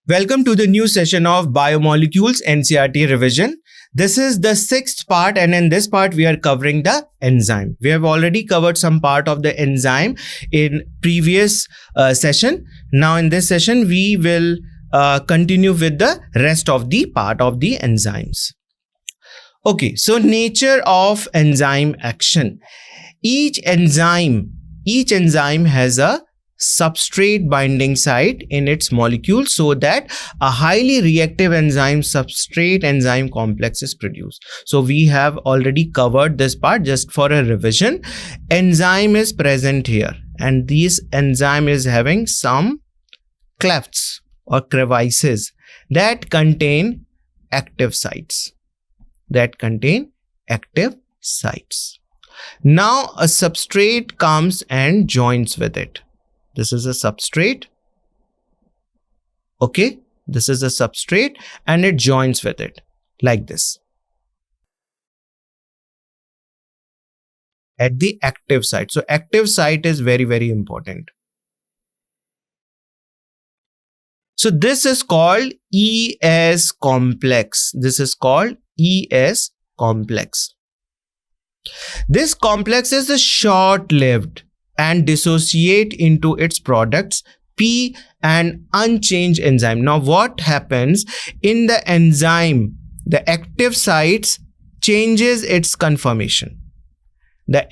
Welcome to the new session of Biomolecules NCERT revision. This is the sixth part, and in this part we are covering the enzyme. We have already covered some part of the enzyme in previous session. Now in this session we will continue with the rest of the part of the enzymes. Okay, so nature of enzyme action. Each enzyme has a substrate binding site in its molecule so that a highly reactive enzyme substrate enzyme complex is produced. So we have already covered this part. Just for a revision, enzyme is present here, and this enzyme is having some clefts or crevices that contain active sites. Now a substrate comes and joins with it. This is a substrate. Okay, this is a substrate and it joins with it like this at the active site. So active site is very, very important. So this is called ES complex. This complex is short-lived and dissociate into its products P and unchanged enzyme. Now what happens in the enzyme? The active sites changes its conformation. And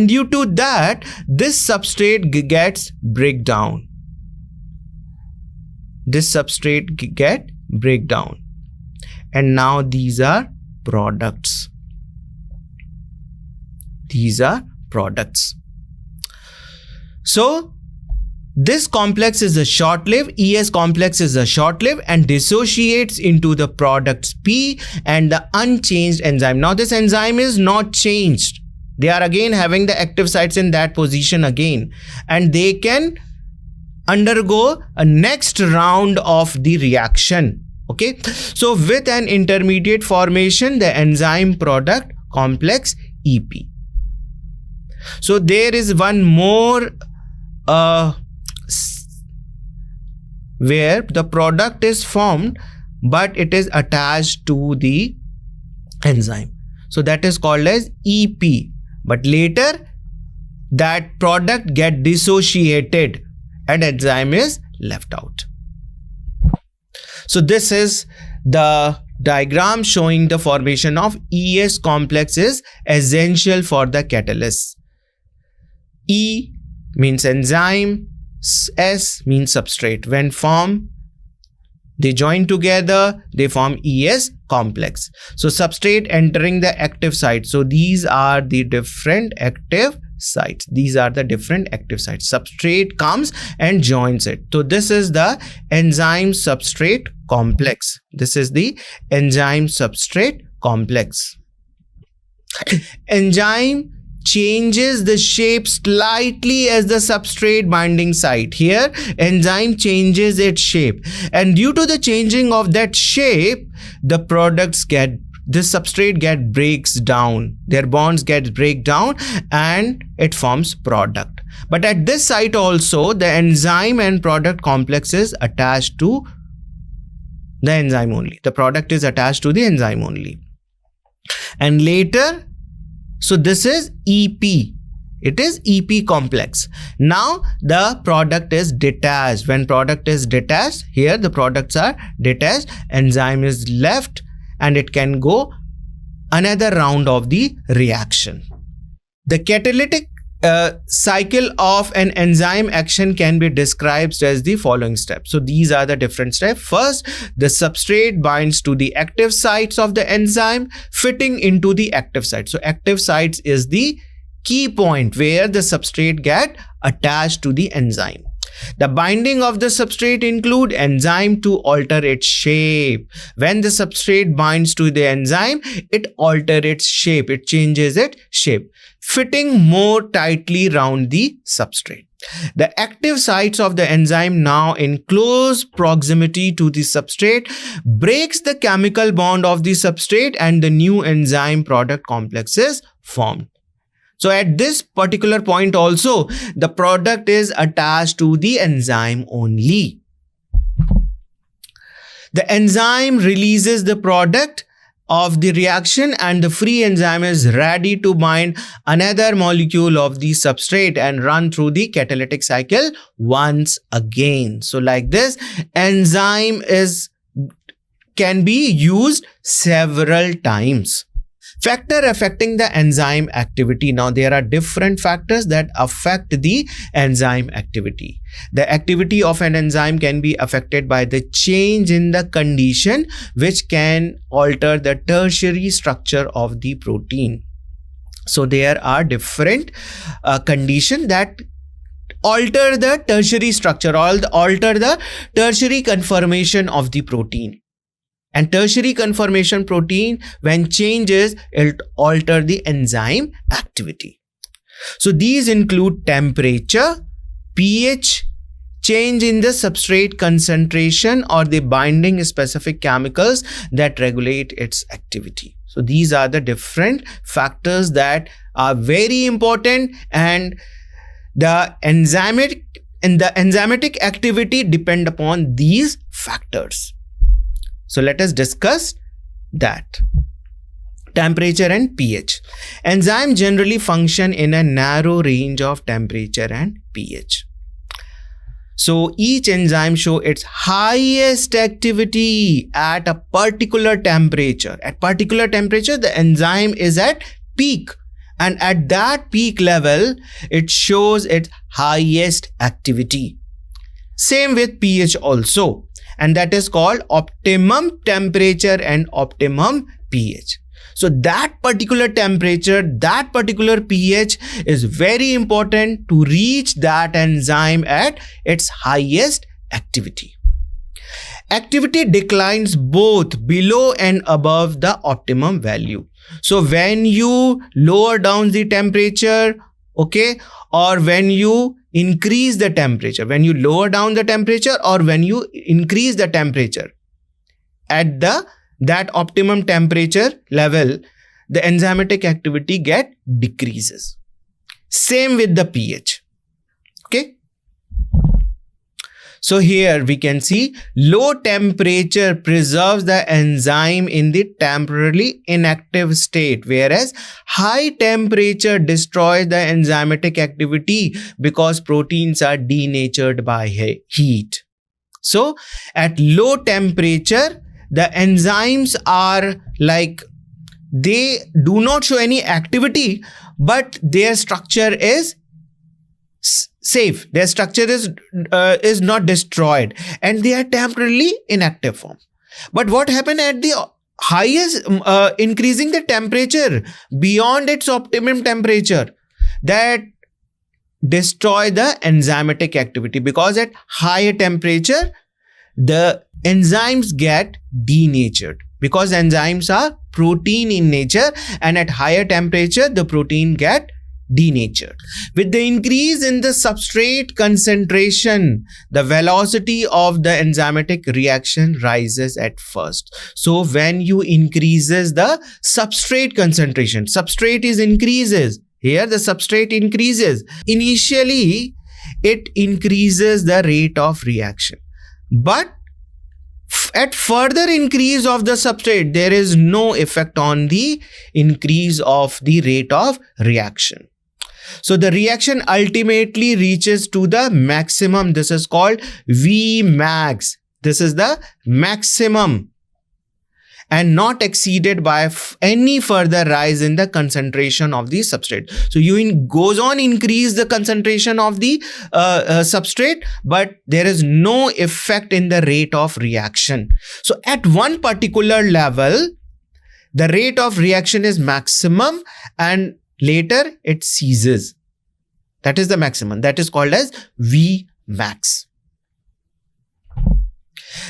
due to that, this substrate gets breakdown. And now these are products. So this complex is a short-lived, ES complex is a short-lived and dissociates into the products P and the unchanged enzyme. Now this enzyme is not changed. They are again having the active sites in that position again, and they can undergo a next round of the reaction. Okay, so with an intermediate formation, the enzyme product complex EP. So there is one more where the product is formed but it is attached to the enzyme. So that is called as EP. But later that product get dissociated and enzyme is left out. So this is the diagram showing the formation of ES complex is essential for the catalyst. E means enzyme, S means substrate. When formed, they join together, they form ES complex. So substrate entering the active site. So these are the different active sites. Substrate comes and joins it. So this is the enzyme substrate complex. Enzyme changes the shape slightly as the substrate binding site. Here enzyme changes its shape, and due to the changing of that shape, the substrate breaks down. Their bonds break down and it forms product. But at this site also, the enzyme and product complex is attached to the enzyme only. The product is attached to the enzyme only. And later, so this is EP. It is EP complex. Now the product is detached. When product is detached, here the products are detached, enzyme is left, and it can go another round of the reaction. The catalytic cycle of an enzyme action can be described as the following steps. So these are the different steps. First, the substrate binds to the active sites of the enzyme, fitting into the active site. So active sites is the key point where the substrate get attached to the enzyme. The binding of the substrate include enzyme to alter its shape. When the substrate binds to the enzyme, it alters its shape. It changes its shape, fitting more tightly round the substrate. The active sites of the enzyme, now in close proximity to the substrate, breaks the chemical bond of the substrate and the new enzyme product complex is formed. So at this particular point also, the product is attached to the enzyme only. The enzyme releases the product of the reaction and the free enzyme is ready to bind another molecule of the substrate and run through the catalytic cycle once again. So like this, enzyme can be used several times. Factor affecting the enzyme activity. Now there are different factors that affect the enzyme activity. The activity of an enzyme can be affected by the change in the condition which can alter the tertiary structure of the protein. So there are different conditions that alter the tertiary structure or alter the tertiary conformation of the protein. And tertiary conformation protein, when changes, it alter the enzyme activity. So these include temperature, pH, change in the substrate concentration or the binding specific chemicals that regulate its activity. So these are the different factors that are very important, and the enzymatic activity depend upon these factors. So let us discuss that. Temperature and pH. Enzymes generally function in a narrow range of temperature and pH. So each enzyme shows its highest activity at a particular temperature. At particular temperature, the enzyme is at peak. And at that peak level, it shows its highest activity. Same with pH also. And that is called optimum temperature and optimum pH. So that particular temperature, that particular pH is very important to reach that enzyme at its highest activity. Activity declines both below and above the optimum value. So when you lower down the temperature, okay, or when you increase the temperature, when you lower down the temperature or when you increase the temperature, at that optimum temperature level, the enzymatic activity decreases. Same with the pH. Okay. So here we can see low temperature preserves the enzyme in the temporarily inactive state, whereas high temperature destroys the enzymatic activity because proteins are denatured by heat. So at low temperature, the enzymes are like, they do not show any activity, but their structure is safe. Their structure is not destroyed and they are temporarily inactive form. But what happened at the highest, increasing the temperature beyond its optimum temperature, that destroy the enzymatic activity, because at higher temperature the enzymes get denatured, because enzymes are protein in nature, and at higher temperature the protein get denatured. With the increase in the substrate concentration, the velocity of the enzymatic reaction rises at first. So when you increases the substrate concentration, substrate is increases. Here the substrate increases. Initially, it increases the rate of reaction. But at further increase of the substrate, there is no effect on the increase of the rate of reaction. So the reaction ultimately reaches to the maximum. This is called Vmax. This is the maximum and not exceeded by any further rise in the concentration of the substrate. So you goes on increase the concentration of the substrate, but there is no effect in the rate of reaction. So at one particular level, the rate of reaction is maximum and later it ceases. That is the maximum. That is called as Vmax.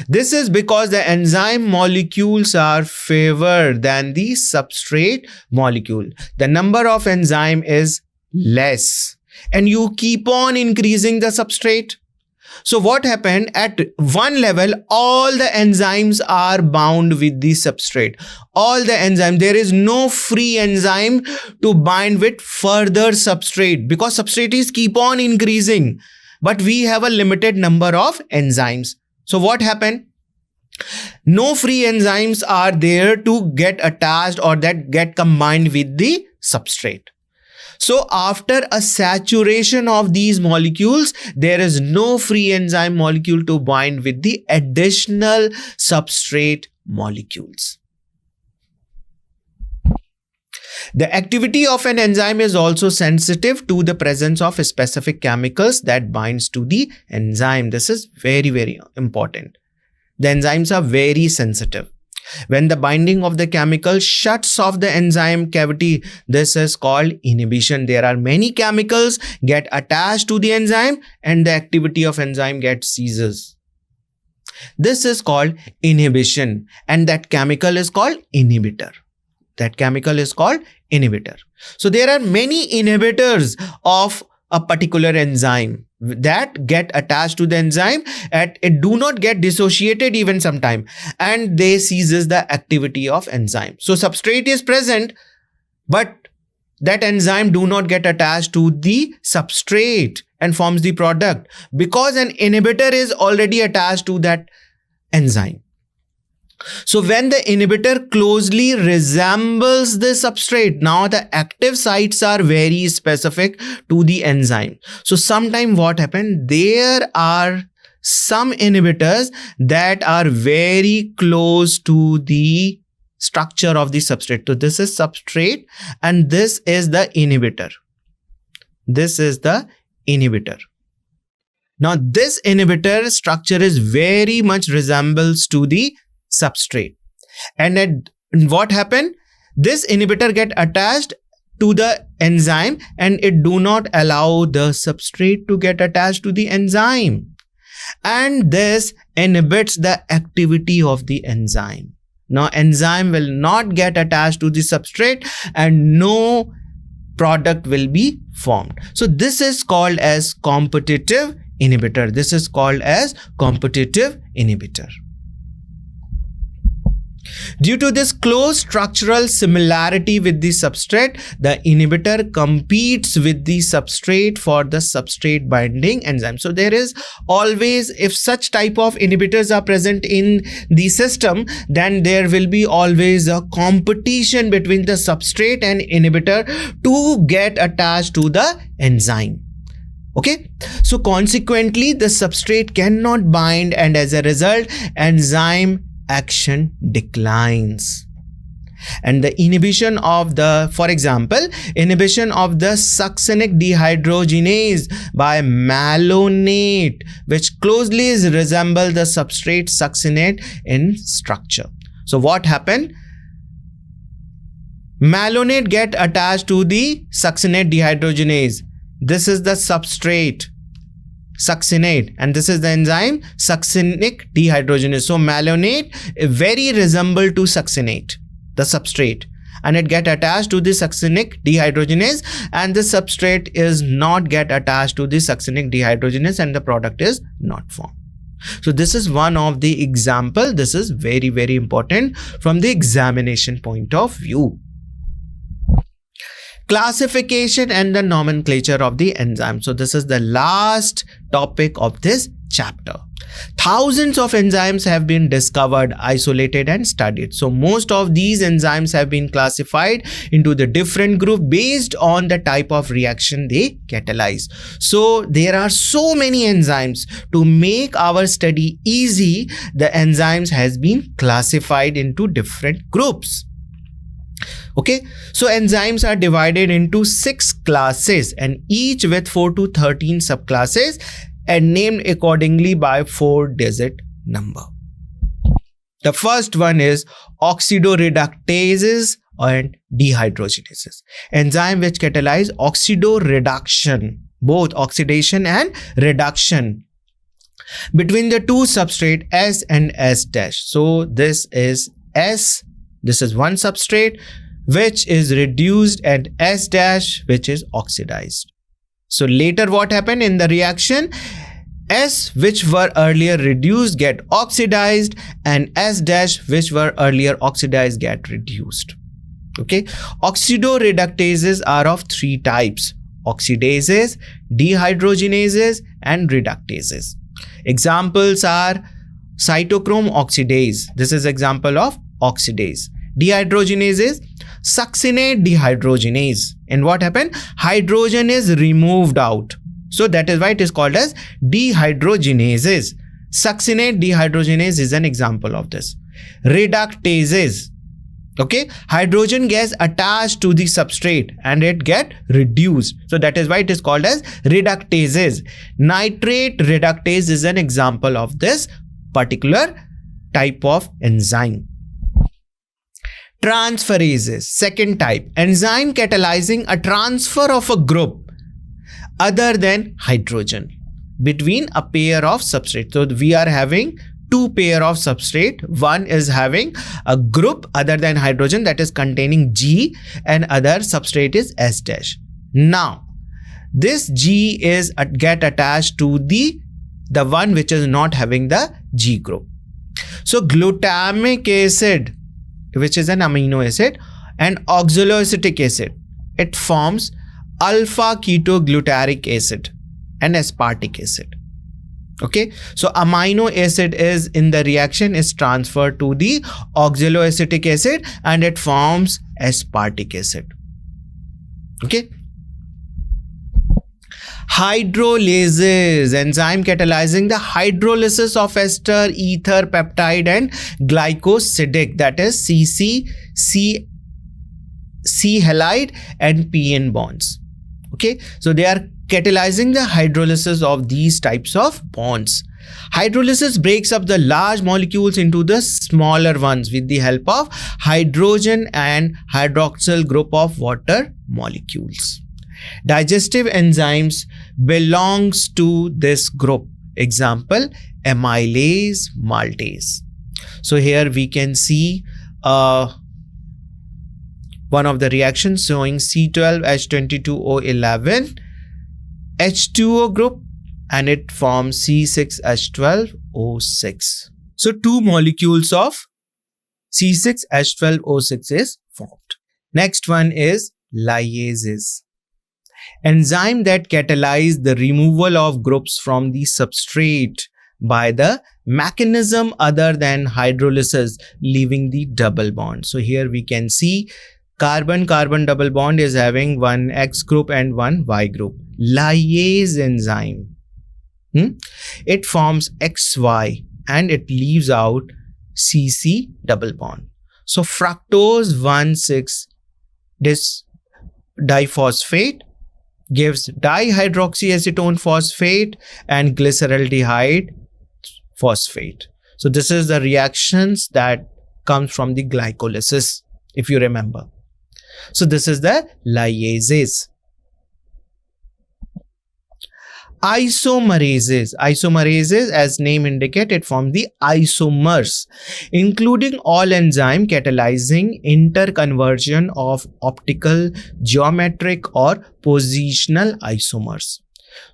This is because the enzyme molecules are fewer than the substrate molecule. The number of enzyme is less and you keep on increasing the substrate. So what happened at one level, all the enzymes are bound with the substrate. All the enzyme, there is no free enzyme to bind with further substrate because substrate is keep on increasing, but we have a limited number of enzymes. So what happened? No free enzymes are there to get attached or that get combined with the substrate. So after a saturation of these molecules, there is no free enzyme molecule to bind with the additional substrate molecules. The activity of an enzyme is also sensitive to the presence of specific chemicals that binds to the enzyme. This is very, very important. The enzymes are very sensitive. When the binding of the chemical shuts off the enzyme cavity, this is called inhibition. There are many chemicals get attached to the enzyme and the activity of enzyme gets ceases. This is called inhibition, and that chemical is called inhibitor. That chemical is called inhibitor. So there are many inhibitors of a particular enzyme that get attached to the enzyme and it do not get dissociated even sometime, and they ceases the activity of enzyme. So substrate is present, but that enzyme do not get attached to the substrate and forms the product because an inhibitor is already attached to that enzyme. So when the inhibitor closely resembles the substrate, now the active sites are very specific to the enzyme. So sometime what happened, there are some inhibitors that are very close to the structure of the substrate. So this is substrate and this is the inhibitor. This is the inhibitor. Now this inhibitor structure is very much resembles to the substrate, and what happened, this inhibitor get attached to the enzyme and it do not allow the substrate to get attached to the enzyme, and this inhibits the activity of the enzyme. Now enzyme will not get attached to the substrate and no product will be formed. So this is called as competitive inhibitor. This is called as competitive inhibitor. Due to this close structural similarity with the substrate, the inhibitor competes with the substrate for the substrate binding enzyme. So there is always, if such type of inhibitors are present in the system, then there will be always a competition between the substrate and inhibitor to get attached to the enzyme. Okay, so consequently the substrate cannot bind, and as a result enzyme action declines, and the inhibition of the, for example, inhibition of the succinic dehydrogenase by malonate, which closely resemble the substrate succinate in structure. So what happened? Malonate get attached to the succinate dehydrogenase. This is the substrate succinate and this is the enzyme succinic dehydrogenase. So malonate very resemble to succinate, the substrate, and it get attached to the succinic dehydrogenase, and the substrate is not get attached to the succinic dehydrogenase and the product is not formed. So this is one of the example. This is very, very important from the examination point of view. Classification and the nomenclature of the enzyme. So this is the last topic of this chapter. Thousands of enzymes have been discovered, isolated and studied. So most of these enzymes have been classified into the different group based on the type of reaction they catalyze. So there are so many enzymes. To make our study easy, the enzymes has been classified into different groups. Okay, so enzymes are divided into 6 classes and each with 4 to 13 subclasses and named accordingly by 4-digit number. The first one is oxidoreductases and dehydrogenases. Enzyme which catalyze oxidoreduction, both oxidation and reduction between the two substrate S and S dash. So this is S, this is one substrate which is reduced, and S dash which is oxidized. So later what happened in the reaction? S which were earlier reduced get oxidized, and S dash which were earlier oxidized get reduced. Okay, oxidoreductases are of three types: oxidases, dehydrogenases, and reductases. Examples are cytochrome oxidase. This is example of oxidase. Dehydrogenases, succinate dehydrogenase. And what happened? Hydrogen is removed out. So that is why it is called as dehydrogenases. Succinate dehydrogenase is an example of this. Reductases. Okay, hydrogen gas attached to the substrate and it get reduced. So that is why it is called as reductases. Nitrate reductase is an example of this particular type of enzyme. Transferases, second type, enzyme catalyzing a transfer of a group other than hydrogen between a pair of substrates. So we are having two pair of substrate. One is having a group other than hydrogen that is containing G, and other substrate is S dash. Now this G is get attached to the one which is not having the G group. So glutamic acid, which is an amino acid, and oxaloacetic acid, it forms alpha ketoglutaric acid and aspartic acid. Okay, so amino acid is in the reaction is transferred to the oxaloacetic acid and it forms aspartic acid. Okay, hydrolases, enzyme catalyzing the hydrolysis of ester, ether, peptide, and glycosidic, that is CC, C halide, and PN bonds. Okay, so they are catalyzing the hydrolysis of these types of bonds. Hydrolysis breaks up the large molecules into the smaller ones with the help of hydrogen and hydroxyl group of water molecules. Digestive enzymes belongs to this group. Example, amylase, maltase. So here we can see one of the reactions showing C12H22O11 H2O group, and it forms C6H12O6. So two molecules of C6H12O6 is formed. Next one is lyases. Enzyme that catalyze the removal of groups from the substrate by the mechanism other than hydrolysis, leaving the double bond. So here we can see carbon-carbon double bond is having one X group and one Y group. Lyase enzyme, it forms XY and it leaves out CC double bond. So fructose 1,6 diphosphate gives dihydroxyacetone phosphate and glyceraldehyde phosphate. So this is the reactions that comes from the glycolysis, if you remember. So this is the lyases. Isomerases. Isomerases, as name indicate, it forms the isomers, including all enzyme catalyzing interconversion of optical, geometric, or positional isomers.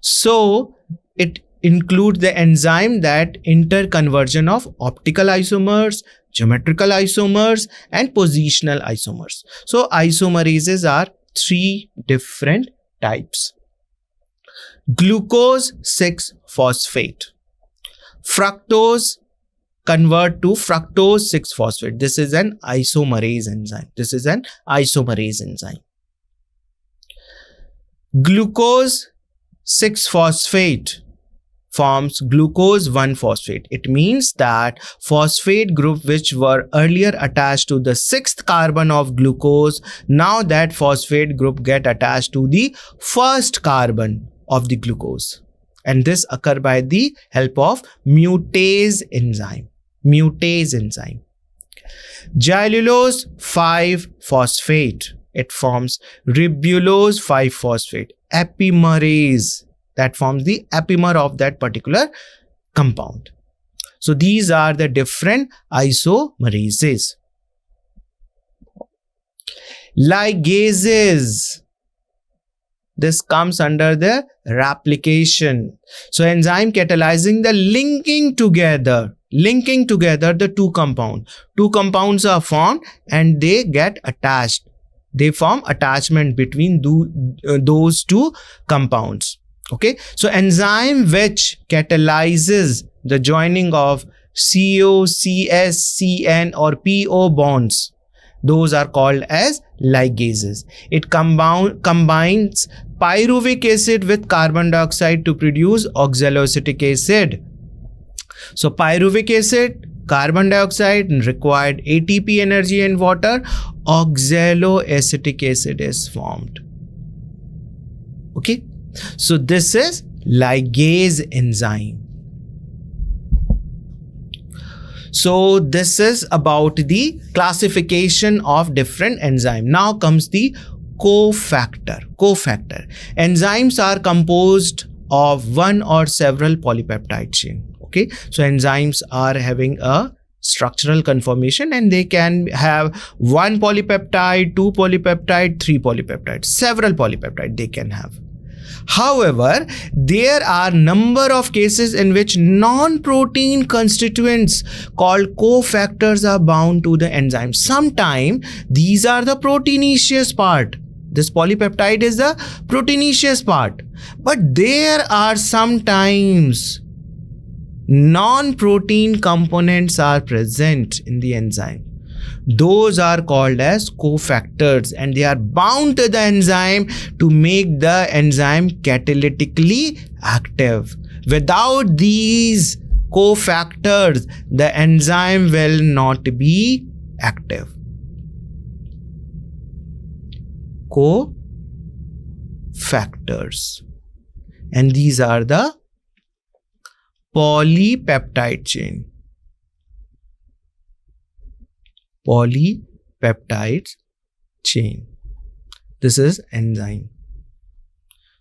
So it includes the enzyme that interconversion of optical isomers, geometrical isomers, and positional isomers. So isomerases are three different types. Glucose 6-phosphate. Fructose convert to fructose 6-phosphate. This is an isomerase enzyme. This is an isomerase enzyme. Glucose 6-phosphate forms glucose 1-phosphate. It means that phosphate group which were earlier attached to the 6th carbon of glucose, now that phosphate group get attached to the 1st carbon of the glucose, and this occur by the help of mutase enzyme. Mutase enzyme. Gylulose 5-phosphate, it forms ribulose 5-phosphate. Epimerase, that forms the epimer of that particular compound. So these are the different isomerases. Ligases. This comes under the replication. So enzyme catalyzing the linking together the two compounds. Two compounds are formed and they get attached. They form attachment between those two compounds. Okay, so enzyme which catalyzes the joining of CO, CS, CN or PO bonds, those are called as ligases. It combines pyruvic acid with carbon dioxide to produce oxaloacetic acid. So pyruvic acid, carbon dioxide, required ATP energy and water, oxaloacetic acid is formed. Okay, so this is ligase enzyme. So this is about the classification of different enzymes. Now comes the cofactor. Enzymes are composed of one or several polypeptide chain. Okay, so enzymes are having a structural conformation and they can have one polypeptide, two polypeptide, three polypeptides, several polypeptide they can have. However, there are number of cases in which non-protein constituents called cofactors are bound to the enzyme. Sometimes these are the proteinaceous part. This polypeptide is the proteinaceous part. But there are sometimes non-protein components are present in the enzyme. Those are called as cofactors and they are bound to the enzyme to make the enzyme catalytically active. Without these cofactors, the enzyme will not be active. Cofactors. And these are the polypeptide chain. Polypeptide chain. This is enzyme.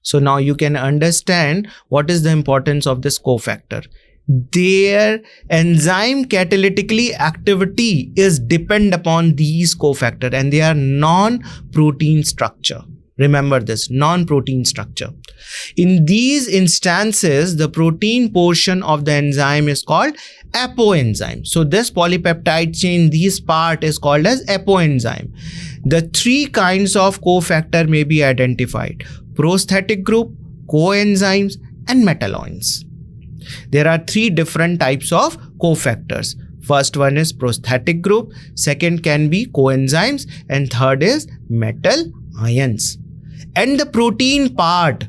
So now you can understand what is the importance of this cofactor. Their enzyme catalytically activity is depend upon these cofactor and they are non-protein structure. Remember this, non-protein structure. In these instances, the protein portion of the enzyme is called apoenzyme. So this polypeptide chain, this part is called as apoenzyme. The three kinds of cofactor may be identified: prosthetic group, coenzymes, and metalloins. There are three different types of cofactors. First one is prosthetic group, second can be coenzymes, and third is metal ions. And the protein part,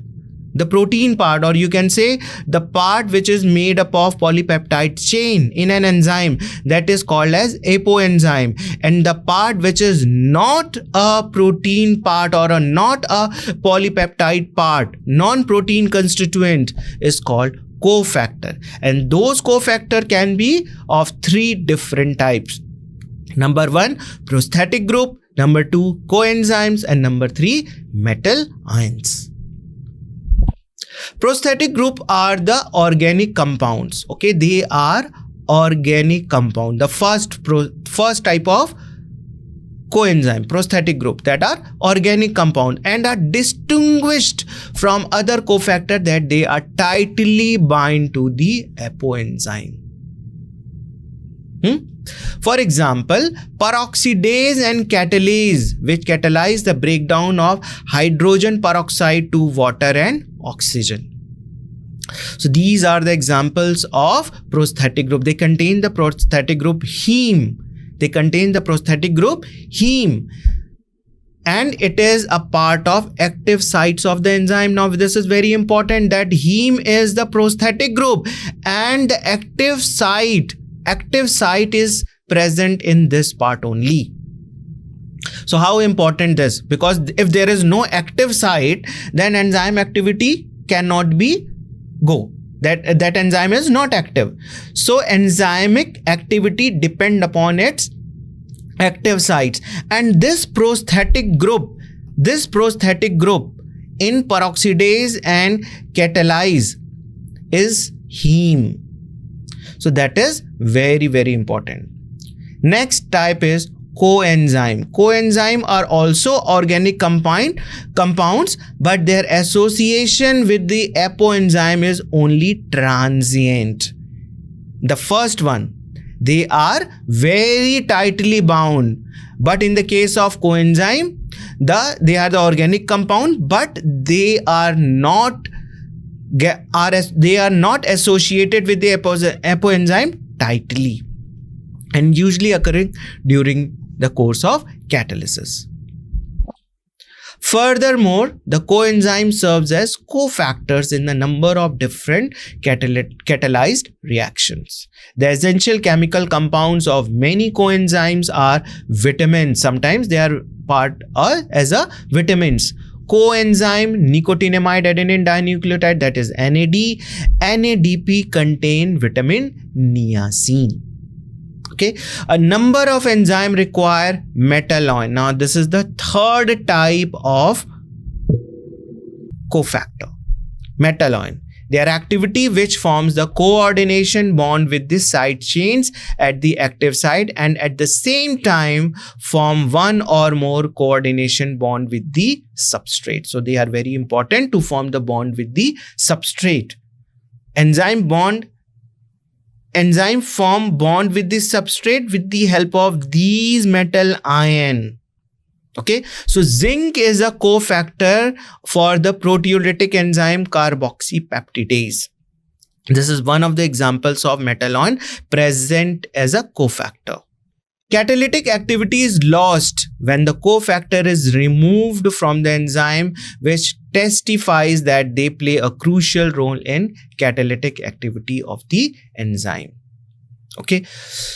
or you can say the part which is made up of polypeptide chain in an enzyme, that is called as apoenzyme. And the part which is not a protein part or not a polypeptide part, non-protein constituent, is called cofactor. And those cofactor can be of three different types. Number one, prosthetic group. Number two, coenzymes. And number three, metal ions. Prosthetic group are the organic compounds. Okay, they are organic compound. The first type of coenzyme, prosthetic group, that are organic compound and are distinguished from other cofactor that they are tightly bind to the apoenzyme. For example, peroxidase and catalase, which catalyze the breakdown of hydrogen peroxide to water and oxygen. So these are the examples of prosthetic group. They contain the prosthetic group heme. And it is a part of active sites of the enzyme. Now this is very important that heme is the prosthetic group and the active site is present in this part only. So how important this? Because if there is no active site, then enzyme activity cannot be go. That enzyme is not active. So enzymic activity depend upon its active sites. And this prosthetic group in peroxidase and catalase is heme. So that is very, very important. Next type is coenzyme. Coenzyme are also organic compounds, but their association with the apoenzyme is only transient. The first one, they are very tightly bound, but in the case of coenzyme, they are the organic compound, but they are not associated with the apoenzyme tightly, and usually occurring during the course of catalysis. Furthermore, the coenzyme serves as cofactors in a number of different catalyzed reactions. The essential chemical compounds of many coenzymes are vitamins. Sometimes they are part as a vitamins. Coenzyme nicotinamide adenine dinucleotide, that is NAD, NADP contain vitamin niacin. Okay, a number of enzymes require metalloin. Now, this is the third type of cofactor, metalloin. Their activity, which forms the coordination bond with the side chains at the active site, and at the same time form one or more coordination bond with the substrate. So they are very important to form the bond with the substrate. Enzyme form bond with the substrate with the help of these metal ion. Okay, so zinc is a cofactor for the proteolytic enzyme carboxypeptidase. This is one of the examples of metalloin present as a cofactor. Catalytic activity is lost when the cofactor is removed from the enzyme, which testifies that they play a crucial role in catalytic activity of the enzyme. Okay,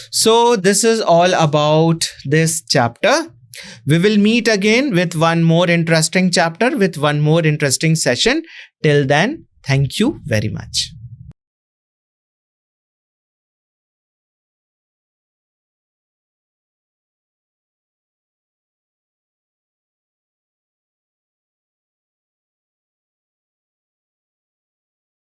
so this is all about this chapter. We will meet again with one more interesting chapter, with one more interesting session. Till then, thank you very much.